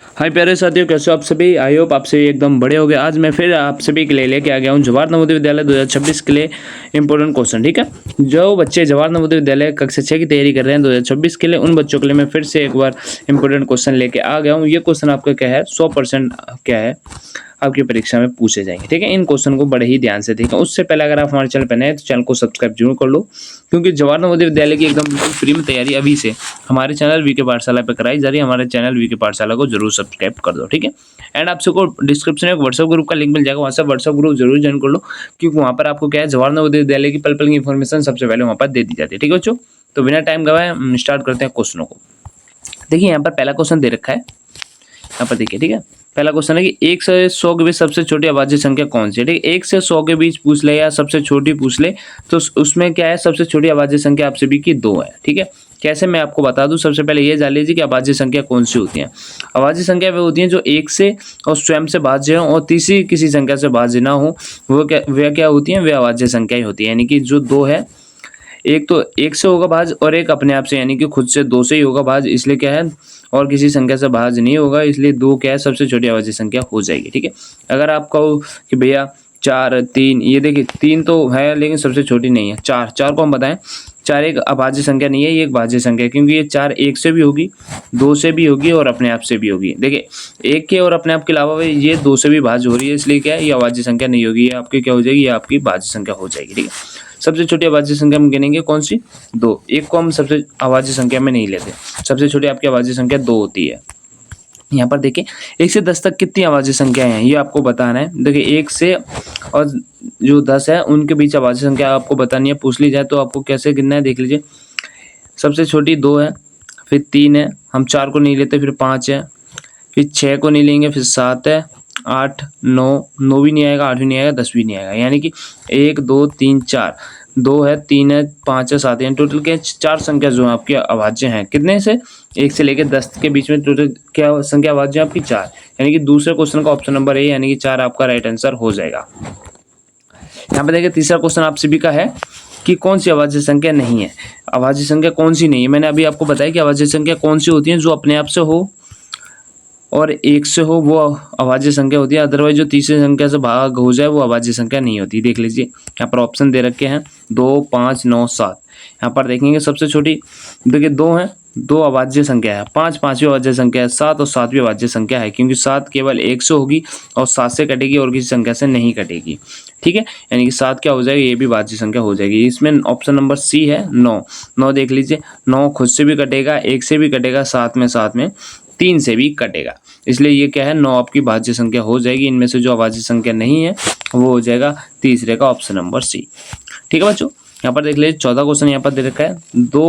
हाय प्यारे साथियों, कैसे हो आप सभी। आई होप आप सभी एकदम बड़े हो गए। आज मैं फिर आप सभी के लिए लेके आ गया हूँ जवाहर नवोदय विद्यालय 2026 के लिए इंपॉर्टेंट क्वेश्चन। ठीक है, जो बच्चे जवाहर नवोदय विद्यालय कक्षा 6 की तैयारी कर रहे हैं 2026 के लिए, उन बच्चों के लिए मैं फिर से एक बार इंपॉर्टेंट क्वेश्चन लेके आ गया हूँ। ये क्वेश्चन आपका क्या है, 100% क्या है आपकी परीक्षा में पूछे जाएंगे। ठीक है, इन क्वेश्चन को बड़े ही ध्यान से देखें। उससे पहले अगर आप हमारे चैनल पर नए हैं तो चैनल को सब्सक्राइब जरूर कर लो, क्योंकि जवाहर नवोदय विद्यालय की एकदम बिल्कुल फ्री में तैयारी अभी से हमारे चैनल वीके पाठशाला पर कराई जा रही है। हमारे चैनल वीके पाठशाला को जरूर सब्सक्राइब कर दो। ठीक है, एंड आप सबको डिस्क्रिप्शन में एक व्हाट्सएप ग्रुप का लिंक मिल जाएगा, वहाँ से व्हाट्सएप ग्रुप जरूर ज्वाइन कर लो, क्योंकि वहाँ पर आपको क्या है, जवाहर नवोदय विद्यालय की पल पल की इन्फॉर्मेशन सबसे पहले वहाँ पर दे दी जाती है। ठीक है बच्चों, तो बिना टाइम गवाए स्टार्ट करते हैं क्वेश्चनों को। देखिए यहाँ पर पहला क्वेश्चन दे रखा है, यहाँ पर देखिए। ठीक है, पहला क्वेश्चन है कि 1 से 100 के बीच सबसे छोटी अभाज्य संख्या कौन सी है। ठीक है, 1 से 100 के बीच पूछ ले या सबसे छोटी पूछ ले, तो उसमें क्या है, सबसे छोटी अभाज्य संख्या आप सभी की 2 है। ठीक है, कैसे मैं आपको बता दूं। सबसे पहले ये जान लीजिए कि अभाज्य संख्या कौन सी होती है। अभाज्य संख्या वे होती हैं जो 1 से और स्वयं से भाज्य हो और तीसरी किसी संख्या से भाज्य ना हो, वे क्या होती हैं, वे अभाज्य संख्याएं होती है। यानी कि जो 2 है, एक तो 1 से होगा भाज्य और एक अपने आप से यानी कि खुद से 2 से ही होगा भाज्य, इसलिए क्या है, और किसी संख्या से भाज्य नहीं होगा, इसलिए 2 क्या है, सबसे छोटी अभाज्य संख्या हो जाएगी। ठीक है, अगर आप कहो कि भैया 4 3, ये देखिए 3 तो है लेकिन सबसे छोटी नहीं है। 4 को हम बताएं, 4 एक अभाज्य संख्या नहीं है, ये एक भाज्य संख्या है, क्योंकि ये 4 1 से भी होगी, 2 से भी होगी और अपने आप से भी होगी। देखिए 1 के और अपने आप के अलावा ये 2 से भी भाज्य हो रही है, इसलिए क्या है, ये अभाज्य संख्या नहीं होगी, ये आपकी क्या हो जाएगी, ये आपकी भाज्य संख्या हो जाएगी। ठीक है, सबसे छोटी अभाज्य संख्या हम गिनेंगे कौन सी, 2। 1 को हम सबसे अभाज्य संख्या में नहीं लेते, सबसे छोटी आपकी अभाज्य संख्या 2 होती है। यहाँ पर देखिए 1 से 10 तक कितनी अभाज्य संख्याएं हैं, ये आपको बताना है। देखिए 1 से और जो 10 है उनके बीच अभाज्य संख्या आपको बतानी है। पूछ ली जाए तो आपको कैसे गिनना है, देख लीजिए। सबसे छोटी 2 है, फिर 3 है, हम 4 को नहीं लेते, फिर 5 है, फिर 6 को नहीं लेंगे, फिर 7 है, 8 9 भी नहीं आएगा, 8 भी नहीं आएगा, 10 भी नहीं आएगा। यानी कि 1 2 3 4, 2 है, 3 है, 5 है, 7 है, टोटल के 4 संख्या जो है आपके अभाज्य हैं। कितने से, 1 से लेकर 10 के बीच में टोटल क्या संख्या अभाज्य है आपकी, 4। यानी कि दूसरे क्वेश्चन का ऑप्शन नंबर ए यानी कि 4 आपका राइट आंसर हो जाएगा। यहाँ पे देखिए तीसरा क्वेश्चन आप सभी का है कि कौन सी अभाज्य संख्या नहीं है। अभाज्य संख्या कौन सी नहीं है, मैंने अभी आपको बताया कि अभाज्य संख्या कौन सी होती है, जो अपने आप से हो और 1 से हो वो अभाज्य संख्या होती है, अदरवाइज जो तीसरी संख्या से भाग हो जाए वो अभाज्य संख्या नहीं होती। देख लीजिए यहाँ पर ऑप्शन दे रखे हैं 2 5 9 7। यहाँ पर देखेंगे सबसे छोटी देखिए 2 है, 2 अभाज्य संख्या है, 5 पांचवी अभाज्य संख्या है, 7 और 7वीं अभाज्य संख्या है, क्योंकि 7 केवल 1 से होगी और 7 से कटेगी और किसी संख्या से नहीं कटेगी। ठीक है, यानी कि 7 क्या हो जाएगी, ये भी भाज्य संख्या हो जाएगी। इसमें ऑप्शन नंबर सी है 9। 9 देख लीजिए, 9 खुद से भी कटेगा, 1 से भी कटेगा, साथ में 3 से भी कटेगा, इसलिए ये क्या है, 9 आपकी भाज्य संख्या हो जाएगी। इनमें से जो अभाज्य संख्या नहीं है वो हो जाएगा तीसरे का ऑप्शन नंबर सी। ठीक है बच्चों, यहाँ पर देख लीजिए चौथा क्वेश्चन यहाँ पर दे रखा है, 2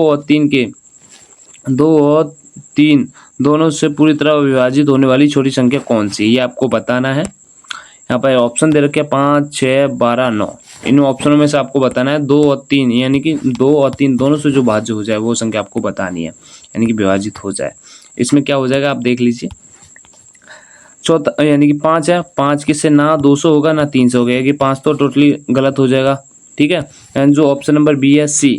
और 3 दोनों से पूरी तरह विभाजित होने वाली छोटी संख्या कौन सी, ये आपको बताना है। यहाँ पर ऑप्शन दे रखे हैं 5 6 12 9। इन ऑप्शनों में से आपको बताना है 2 और 3, यानी कि 2 और 3 दोनों से जो भाज्य हो जाए वो संख्या आपको बतानी है, यानी कि विभाजित हो जाए। इसमें क्या हो जाएगा आप देख लीजिए। चौथा यानी कि 5 है, 5 किससे ना 200 होगा ना 300 होगा, यानी कि 5 तो टोटली गलत हो जाएगा। ठीक है, एंड जो ऑप्शन नंबर बी है सी,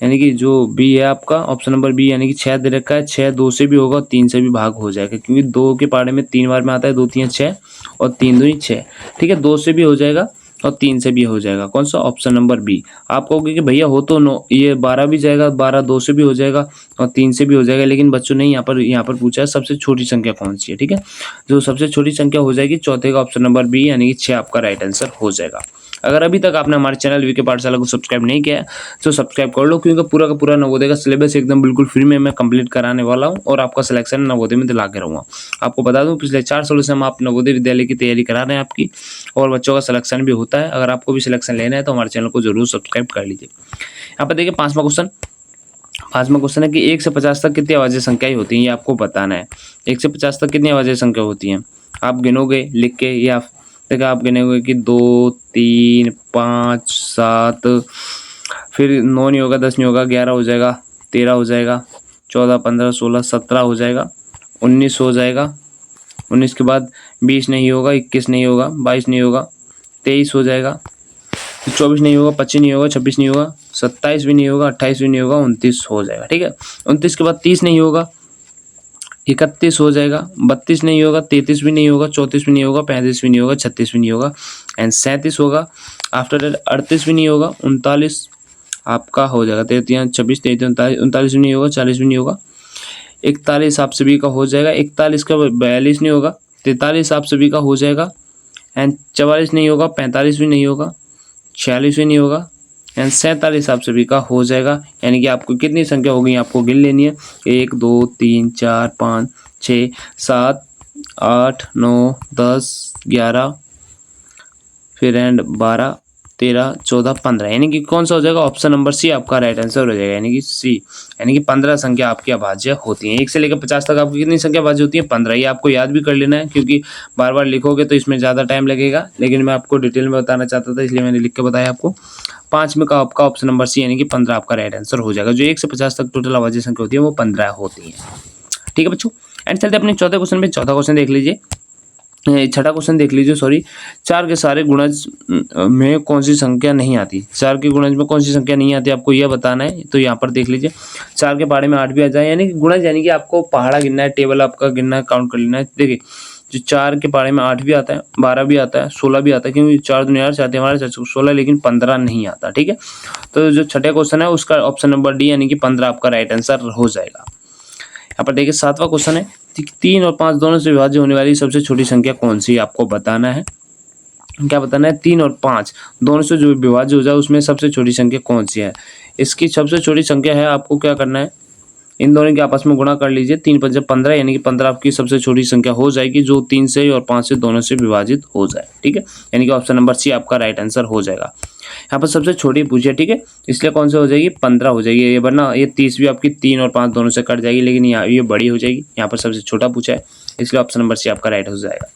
यानी कि जो बी है आपका ऑप्शन नंबर बी, यानी कि 6 दे रखा है, 6 2 से भी होगा और 3 से भी भाग हो जाएगा, क्योंकि 2 के पारे में 3 बार में आता है, 2 3 6 और 3 2 6। ठीक है, 2 से भी हो जाएगा और 3 से भी हो जाएगा। कौन सा, ऑप्शन नंबर बी। आप कहोगे कि भैया हो तो नो, ये 12 भी जाएगा, 12 2 से भी हो जाएगा और 3 से भी हो जाएगा, लेकिन बच्चों ने यहाँ पर पूछा है सबसे छोटी संख्या कौन सी है। ठीक है, जो सबसे छोटी संख्या हो जाएगी चौथे का ऑप्शन नंबर बी, यानी कि 6 आपका राइट आंसर हो जाएगा। अगर अभी तक आपने हमारे चैनल वीके पाठशाला को सब्सक्राइब नहीं किया है तो सब्सक्राइब कर लो, क्योंकि पूरा का पूरा नवोदय का सिलेबस एकदम बिल्कुल फ्री में मैं कंप्लीट कराने वाला हूं और आपका सिलेक्शन नवोदय में दिला के रहूँगा। आपको बता दूं पिछले 4 सालों से हम आप नवोदय विद्यालय की तैयारी करा रहे हैं आपकी, और बच्चों का सिलेक्शन भी होता है। अगर आपको भी सिलेक्शन लेना है तो हमारे चैनल को जरूर सब्सक्राइब कर लीजिए। यहाँ पर देखिए पांचवा क्वेश्चन है कि 1 से 50 तक कितनी अभाज्य संख्याएं होती हैं, ये आपको बताना है। 1 से 50 तक कितनी अभाज्य संख्या होती हैं, आप गिनोगे लिख के, या देखिए आप गिनेंगे कि 2 3 5 7, फिर 9 नहीं होगा, 10 नहीं होगा, 11 हो जाएगा, 13 हो जाएगा, 14 15 16 17 हो जाएगा, 19 हो जाएगा, 19 के बाद 20 नहीं होगा, 21 नहीं होगा, 22 नहीं होगा, 23 हो जाएगा, 24 नहीं होगा, 25 नहीं होगा, 26 नहीं होगा, 27 भी नहीं होगा, 28 भी नहीं होगा, 29 हो जाएगा। ठीक है, 29 के बाद 30 नहीं होगा, 31 हो जाएगा, 32 नहीं होगा, 33 भी नहीं होगा, 34 भी नहीं होगा, 35 भी नहीं होगा, 36 भी नहीं होगा एंड 37 होगा। आफ्टर दैट 38 भी नहीं होगा, 39 आपका हो जाएगा, 33 26 33 39 39 भी नहीं होगा, 40 भी नहीं होगा, 41 आप सभी का हो जाएगा, 41 का 42 नहीं होगा, 43 आप सभी का हो जाएगा एंड 44 नहीं होगा, 45 भी नहीं होगा, 46 भी नहीं होगा एंड 47 आप सभी का हो जाएगा। यानी कि आपको कितनी संख्या हो गई आपको गिन लेनी है, 1 2 3 4 5 6 7 8 9 10 11 फिर एंड 12 13 14 15, यानी कि कौन सा हो जाएगा, ऑप्शन नंबर सी आपका राइट आंसर हो जाएगा, यानी कि सी। यानी कि 15 संख्या आपकी अभाज्य होती हैं। 1 से लेकर 50 तक आपकी कितनी संख्या अभाज्य होती है, 15। ये आपको याद भी कर लेना है, क्योंकि बार बार लिखोगे तो इसमें ज़्यादा टाइम लगेगा, लेकिन मैं आपको डिटेल में बताना चाहता था, इसलिए मैंने लिख के बताया आपको। 5 में का आपका ऑप्शन नंबर सी, यानी कि 15 आपका राइट आंसर हो जाएगा। जो 1 से 50 तक टोटल अभाज्य संख्या होती है वो 15 होती है। ठीक है बच्चों, एंड चलते अपने चौथे क्वेश्चन पे। चौथा क्वेश्चन देख लीजिए, छठा क्वेश्चन देख लीजिए, सॉरी। 4 के सारे गुणज में कौन सी संख्या नहीं आती, 4 के गुणज में कौन सी संख्या नहीं आती आपको यह बताना है। तो यहाँ पर देख लीजिए, 4 के पहाड़े में 8 भी आ जाए, यानी कि गुणज, यानी कि आपको पहाड़ा गिनना है, टेबल आपका गिनना है, काउंट कर लेना है। देखिए जो 4 के पहाड़े में 8 भी आता है, 12 भी आता है, 16 भी आता है, क्योंकि 4 दुनिया 4 आते हैं हमारे 16, लेकिन 15 नहीं आता। ठीक है, तो जो छठे क्वेश्चन है उसका ऑप्शन नंबर डी, यानी कि 15 आपका राइट आंसर हो जाएगा। यहाँ पर देखिए 7वां क्वेश्चन है, 3 और 5 दोनों से विभाज्य होने वाली सबसे छोटी संख्या कौन सी आपको बताना है। क्या बताना है, 3 और 5 दोनों से जो विभाज्य हो जाए उसमें सबसे छोटी संख्या कौन सी है। इसकी सबसे छोटी संख्या है, आपको क्या करना है, इन दोनों के आपस में गुणा कर लीजिए, 3 5 15, यानी कि 15 आपकी सबसे छोटी संख्या हो जाएगी, जो 3 से और 5 से दोनों से विभाजित हो जाए। ठीक है, यानी कि ऑप्शन नंबर सी आपका राइट आंसर हो जाएगा। यहाँ पर सबसे छोटी पूछी है, ठीक है, इसलिए कौन से हो जाएगी, 15 हो जाएगी। ये वरना ये 30 भी आपकी 3 और 5 दोनों से कट जाएगी, लेकिन यहाँ ये बड़ी हो जाएगी। यहाँ पर सबसे छोटा पूछा है, इसलिए ऑप्शन नंबर सी आपका राइट हो जाएगा।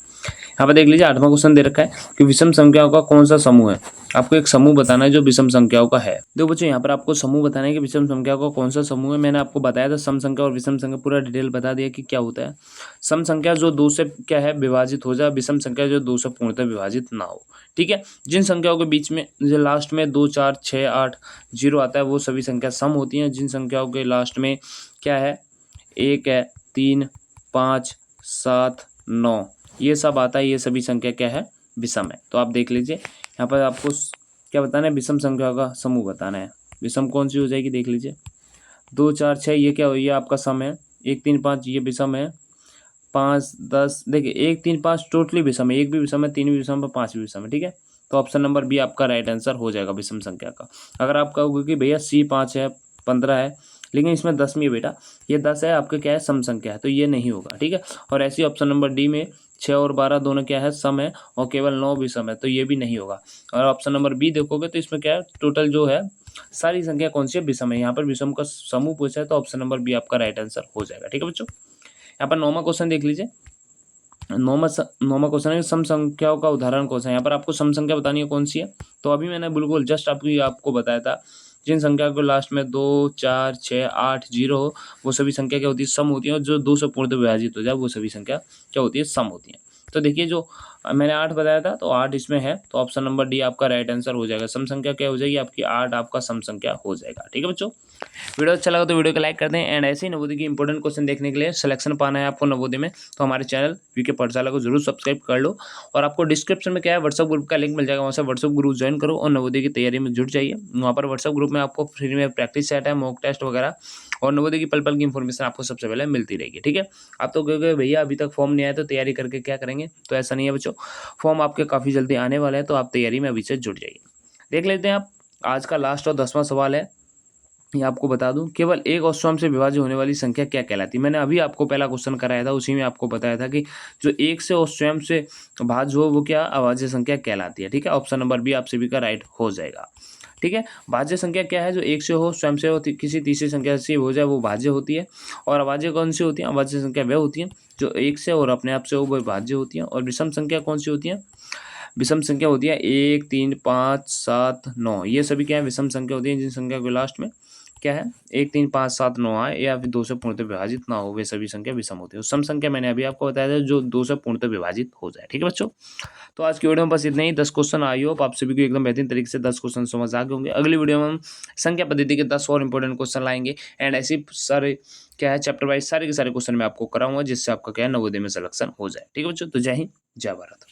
यहाँ पर देख लीजिए 8वां क्वेश्चन दे रखा है कि विषम संख्याओं का कौन सा समूह है। आपको एक समूह बताना है जो विषम संख्याओं का है। देखो बच्चों, यहाँ पर आपको समूह बताना है कि विषम संख्याओं का कौन सा समूह है। मैंने आपको बताया था सम संख्या और विषम संख्या, पूरा डिटेल बता दिया कि क्या होता है। सम संख्या जो 2 से क्या है विभाजित हो जाए, विषम संख्या जो 2 से पूर्णतः विभाजित ना हो। ठीक है, जिन संख्याओं के बीच में जो लास्ट में 2 4 6 8 0 आता है वो सभी संख्या सम होती हैं। जिन संख्याओं के लास्ट में क्या है 1 है, 3 5 7 9 ये सब आता है, ये सभी संख्या क्या है, विषम है। तो आप देख लीजिए, यहाँ पर आपको क्या बताना है, विषम संख्या का समूह बताना है। विषम कौन सी हो जाएगी, देख लीजिए 2 4 6 ये क्या हो, ये आपका सम है। 1 3 5 ये विषम है। 5 10 देखिए 1 3 5 टोटली विषम है, 1 भी विषम है, 3 भी विषम है, 5 भी विषम है। ठीक है, तो ऑप्शन नंबर बी आपका राइट आंसर हो जाएगा विषम संख्या का। अगर आप कहोगे कि भैया सी 5 है, 15 है, लेकिन इसमें 10 में बेटा ये 10 है, आपके क्या है सम संख्या है, तो ये नहीं होगा। ठीक है, और ऐसी ऑप्शन नंबर डी में 6 और 12 दोनों क्या है सम है, और केवल 9 भी सम है, तो ये भी नहीं होगा। और ऑप्शन नंबर बी देखोगे तो इसमें क्या है, टोटल जो है सारी संख्या कौन सी है, विषम है। यहाँ पर विषम का समूह पूछा है, तो ऑप्शन नंबर बी आपका राइट आंसर हो जाएगा। ठीक है बच्चों, यहाँ पर 9वां क्वेश्चन देख लीजिए। 9वां क्वेश्चन है सम संख्याओं का उदाहरण कौन सा है। यहाँ पर आपको सम संख्या बतानी है कौन सी है। तो अभी मैंने बिल्कुल जस्ट आपको बताया था, जिन संख्या को लास्ट में 2 4 6 8 0 हो वो सभी संख्या क्या होती है, सम होती है। और जो 2 से पूर्णतः विभाजित हो जाए वो सभी संख्या क्या होती है, सम होती है। तो देखिए जो मैंने 8 बताया था, तो 8 इसमें है, तो ऑप्शन नंबर डी आपका राइट आंसर हो जाएगा। सम संख्या क्या हो जाएगी आपकी, 8 आपका सम संख्या हो जाएगा। ठीक है बच्चों, वीडियो अच्छा लगा तो वीडियो को लाइक कर दें, एंड ऐसे ही नवोदय की इंपॉर्टेंट क्वेश्चन देखने के लिए, सिलेक्शन पाना है आपको नवोदय में, तो हमारे चैनल वीके पाठशाला को जरूर सब्सक्राइब कर लो। और आपको डिस्क्रिप्शन में क्या है व्हाट्सएप ग्रुप का लिंक मिल जाएगा, वहाँ से व्हाट्सएप ग्रुप ज्वाइन करो और नवोदय की तैयारी में जुट जाइए। वहाँ पर व्हाट्सएप ग्रुप में आपको फ्री में प्रैक्टिस सेट है, मॉक टेस्ट वगैरह, और नवोदय की पल पल की इन्फॉर्मेशन आपको सबसे पहले मिलती रहेगी। ठीक है, आप तो कहोगे भैया अभी तक फॉर्म नहीं आया तो तैयारी करके क्या करेंगे, तो ऐसा नहीं है बच्चों, फॉर्म आपके काफ़ी जल्दी आने वाला है, तो आप तैयारी में अभी से जुट जाइए। देख लेते हैं आप आज का लास्ट और 10वां सवाल है। ये आपको बता दूं, केवल एक और स्वयं से विभाज्य होने वाली संख्या क्या कहलाती है। मैंने अभी आपको पहला क्वेश्चन कराया था, उसी में आपको बताया था कि जो एक से और स्वयं से भाज्य हो वो क्या अभाज्य संख्या कहलाती है। ठीक है, ऑप्शन नंबर बी आप सभी का राइट हो जाएगा। ठीक है, भाज्य संख्या क्या है, जो एक से हो, स्वयं से हो, किसी तीसरी संख्या से हो जाए वो भाज्य होती है। और अभाज्य कौन सी होती है, अभाज्य संख्या वह होती है जो एक से और अपने आप से हो, वो भाज्य होती है। और विषम संख्या कौन सी होती है, विषम संख्या होती है 1 3 5 7 9, ये सभी क्या है विषम संख्या होती है, जिन संख्या के लास्ट में क्या है 1 3 5 7 9 आए या फिर 2 से पूर्णतः विभाजित ना हो, वे सभी संख्या विषम होती है। सम संख्या मैंने अभी आपको बताया था जो 2 से पूर्णतः विभाजित हो जाए। ठीक है बच्चों, तो आज की वीडियो में बस इतना ही। 10 क्वेश्चन आई होप आप सभी को एकदम बेहतरीन तरीके से 10 क्वेश्चन समझ आ गए होंगे। अगली वीडियो में हम संख्या पद्धति के 10 और इंपॉर्टेंट क्वेश्चन लाएंगे एंड ऐसे सारे क्या है चैप्टर वाइज सारे के सारे क्वेश्चन मैं आपको कराऊंगा जिससे आपका क्या है नवोदय में सिलेक्शन हो जाए। ठीक है बच्चों, तो जय हिंद जय भारत।